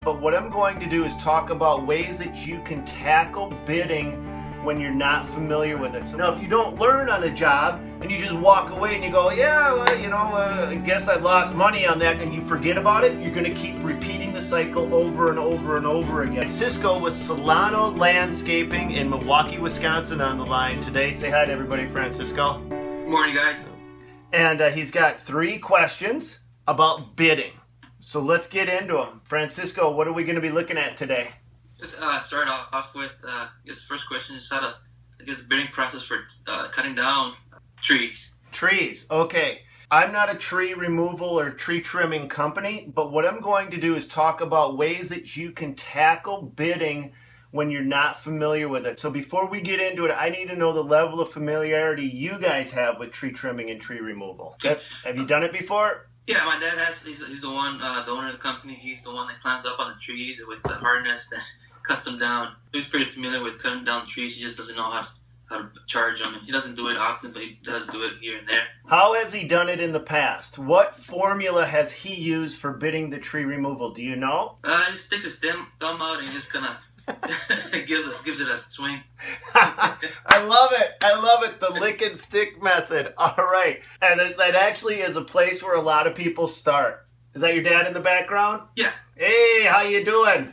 but what I'm going to do is talk about ways that you can tackle bidding when you're not familiar with it. So now if you don't learn on a job and you just walk away and you go, yeah, well, I guess I lost money on that, and you forget about it, you're gonna keep repeating the cycle over and over and over again. Cisco with Solano Landscaping in Milwaukee, Wisconsin on the line today. Say hi to everybody, Francisco. Good morning, guys. And he's got 3 questions about bidding. So let's get into them. Francisco, what are we gonna be looking at today? Just start off with, first question is how to, bidding process for cutting down trees. Trees, okay. I'm not a tree removal or tree trimming company, but what I'm going to do is talk about ways that you can tackle bidding when you're not familiar with it. So before we get into it, I need to know the level of familiarity you guys have with tree trimming and tree removal. Okay. Have you done it before? Yeah, my dad has. He's the one, the owner of the company. He's the one that climbs up on the trees with the harness that cuts them down. He's pretty familiar with cutting down trees. He just doesn't know how to charge them. And he doesn't do it often, but he does do it here and there. How has he done it in the past? What formula has he used for bidding the tree removal? Do you know? He just sticks his thumb out and he just kind of gives it a swing. I love it. I love it. The lick and stick method. All right. And that actually is a place where a lot of people start. Is that your dad in the background? Yeah. Hey, how you doing?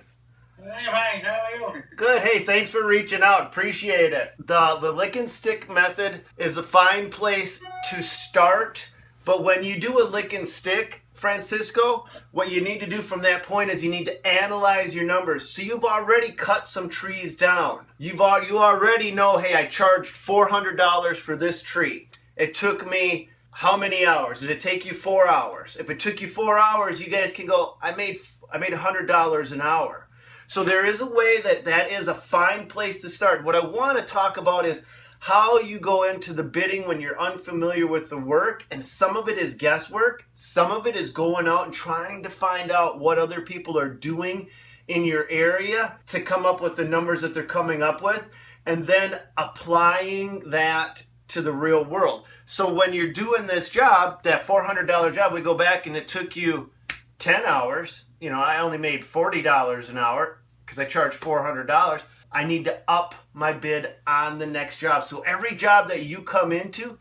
Hey, fine. How are you? Good. Hey, thanks for reaching out. Appreciate it. The lick and stick method is a fine place to start, but when you do a lick and stick, Francisco, what you need to do from that point is you need to analyze your numbers. So you've already cut some trees down. You already know, hey, I charged $400 for this tree. It took me how many hours? Did it take you 4 hours? If it took you 4 hours, you guys can go, I made $100 an hour. So there is a way that is a fine place to start. What I want to talk about is how you go into the bidding when you're unfamiliar with the work, and some of it is guesswork. Some of it is going out and trying to find out what other people are doing in your area to come up with the numbers that they're coming up with, and then applying that to the real world. So when you're doing this job, that $400 job, we go back and it took you 10 hours. I only made $40 an hour because I charged $400. I need to up my bid on the next job. So every job that you come into,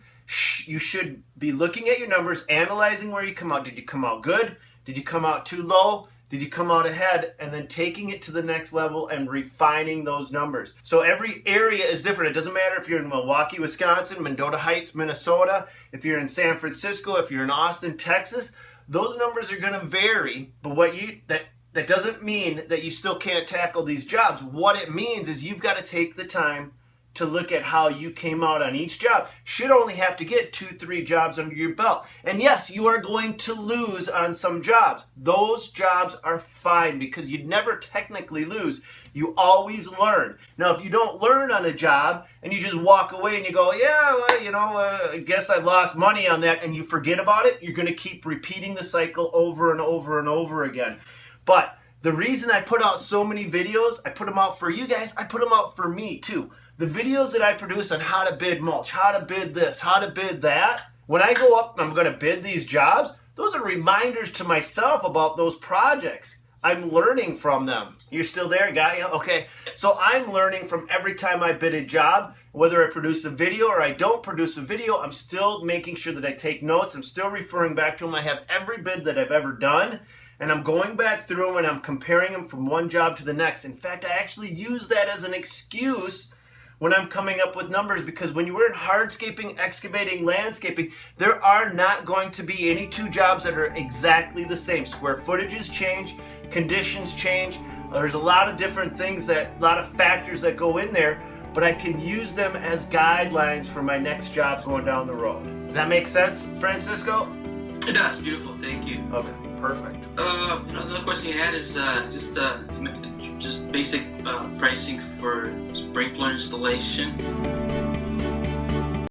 you should be looking at your numbers, analyzing where you come out. Did you come out good? Did you come out too low? Did you come out ahead? And then taking it to the next level and refining those numbers. So every area is different. It doesn't matter if you're in Milwaukee, Wisconsin, Mendota Heights, Minnesota, if you're in San Francisco, if you're in Austin, Texas. Those numbers are going to vary, but that doesn't mean that you still can't tackle these jobs. What it means is you've got to take the time to look at how you came out on each job. Should only have to get 2-3 jobs under your belt. And yes, you are going to lose on some jobs. Those jobs are fine because you'd never technically lose. You always learn. Now, if you don't learn on a job and you just walk away and you go, yeah, well, I guess I lost money on that, and you forget about it, you're going to keep repeating the cycle over and over and over again. But the reason I put out so many videos, I put them out for you guys, I put them out for me too. The videos that I produce on how to bid mulch, how to bid this, how to bid that, when I go up and I'm going to bid these jobs, those are reminders to myself about those projects. I'm learning from them. You're still there, guy? Okay. So I'm learning from every time I bid a job, whether I produce a video or I don't produce a video, I'm still making sure that I take notes. I'm still referring back to them. I have every bid that I've ever done, and I'm going back through them and I'm comparing them from one job to the next. In fact, I actually use that as an excuse when I'm coming up with numbers, because when you were in hardscaping, excavating, landscaping, there are not going to be any 2 jobs that are exactly the same. Square footages change, conditions change. There's a lot of different things, a lot of factors that go in there, but I can use them as guidelines for my next job going down the road. Does that make sense, Francisco? It does. Beautiful. Thank you. Okay, perfect. Another question you had is just basic pricing for sprinkler installation.